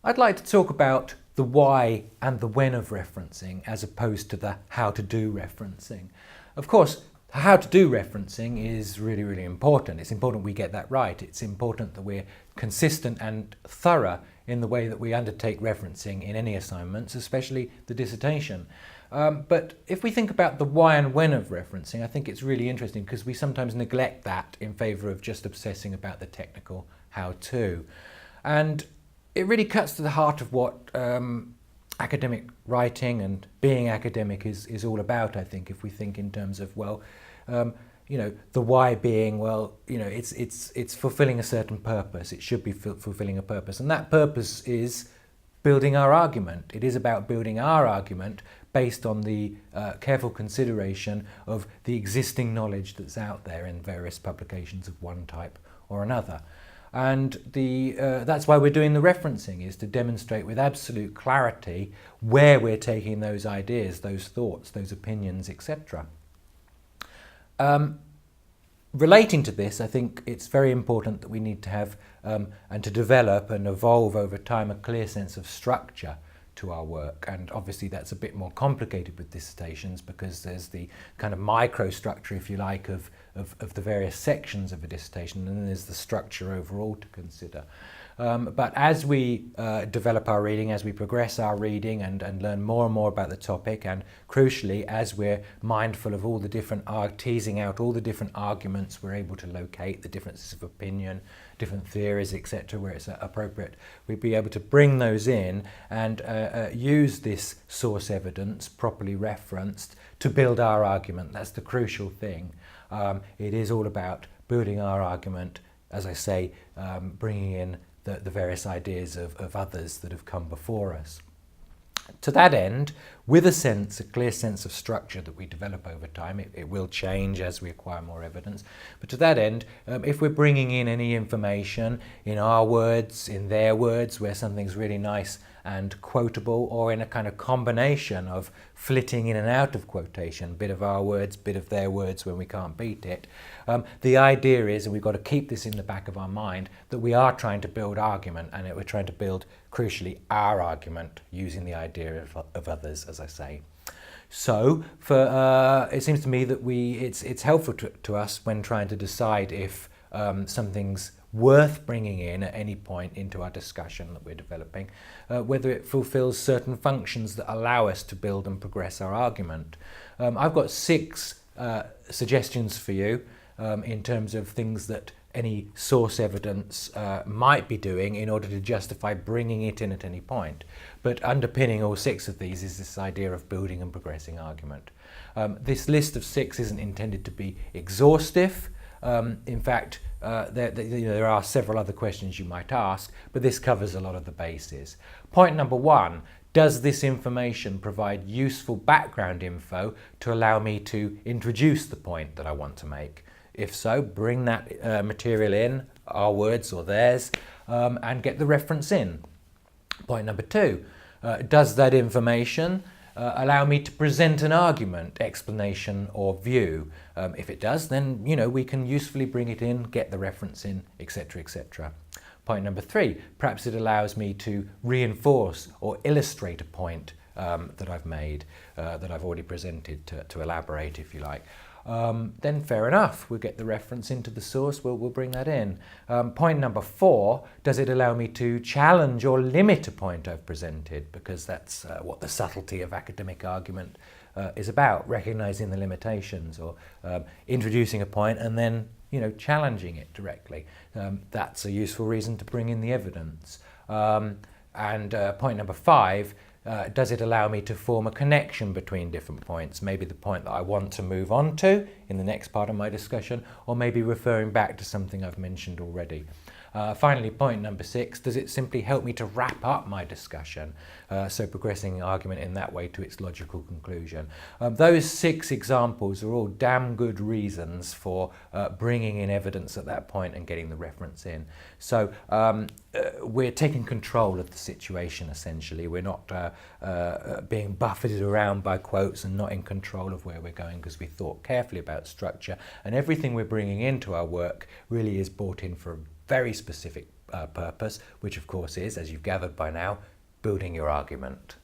I'd like to talk about the why and the when of referencing as opposed to the how to do referencing. Of course, how to do referencing is really, really important. It's important we get that right. It's important that we're consistent and thorough in the way that we undertake referencing in any assignments, especially the dissertation. But if we think about the why and when of referencing, I think it's really interesting because we sometimes neglect that in favour of just obsessing about the technical how-to. And it really cuts to the heart of what academic writing and being academic is all about, I think, if we think in terms of, well, the why being, well, it's fulfilling a certain purpose. It should be fulfilling a purpose. And that purpose is building our argument. It is about building our argument based on the careful consideration of the existing knowledge that's out there in various publications of one type or another. And that's why we're doing the referencing, is to demonstrate with absolute clarity where we're taking those ideas, those thoughts, those opinions, etc. Relating to this, I think it's very important that we need to have and to develop and evolve over time a clear sense of structure to our work. And obviously that's a bit more complicated with dissertations because there's the kind of microstructure, if you like, of the various sections of a dissertation, and then there's the structure overall to consider. But as we develop our reading, as we progress our reading and learn more and more about the topic, and crucially, as we're mindful of all the different, teasing out all the different arguments, we're able to locate the differences of opinion, different theories, etc., where it's appropriate, we'd be able to bring those in and use this source evidence, properly referenced, to build our argument. That's the crucial thing. It is all about building our argument, as I say, bringing in the various ideas of others that have come before us. To that end, with a clear sense of structure that we develop over time, it will change as we acquire more evidence, but to that end, if we're bringing in any information in our words, in their words, where something's really nice and quotable, or in a kind of combination of flitting in and out of quotation, bit of our words, bit of their words when we can't beat it. The idea is, and we've got to keep this in the back of our mind, that we are trying to build argument, and that we're trying to build, crucially, our argument using the idea of others, as I say. So, it seems to me that it's helpful to us when trying to decide if something's worth bringing in at any point into our discussion that we're developing, whether it fulfills certain functions that allow us to build and progress our argument. I've got 6 suggestions for you in terms of things that any source evidence might be doing in order to justify bringing it in at any point. But underpinning all 6 of these is this idea of building and progressing argument. This list of 6 isn't intended to be exhaustive. In fact, there are several other questions you might ask, but this covers a lot of the bases. Point number 1, does this information provide useful background info to allow me to introduce the point that I want to make? If so, bring that material in, our words or theirs, and get the reference in. Point number 2, does that information allow me to present an argument, explanation or view? If it does, then we can usefully bring it in, get the reference in, etc., etc. Point number 3, perhaps it allows me to reinforce or illustrate a point that I've made, that I've already presented, to elaborate, if you like. Then fair enough, we'll get the reference into the source, we'll bring that in. Point number 4, does it allow me to challenge or limit a point I've presented? Because that's what the subtlety of academic argument is about, recognizing the limitations, or introducing a point and then challenging it directly. That's a useful reason to bring in the evidence. And point number 5, does it allow me to form a connection between different points? Maybe the point that I want to move on to in the next part of my discussion, or maybe referring back to something I've mentioned already. Finally, point number 6, does it simply help me to wrap up my discussion? So progressing argument in that way to its logical conclusion. Those 6 examples are all damn good reasons for bringing in evidence at that point and getting the reference in. So we're taking control of the situation, essentially. We're not being buffeted around by quotes and not in control of where we're going, because we thought carefully about structure, and everything we're bringing into our work really is brought in for a very specific purpose, which of course is, as you've gathered by now, building your argument.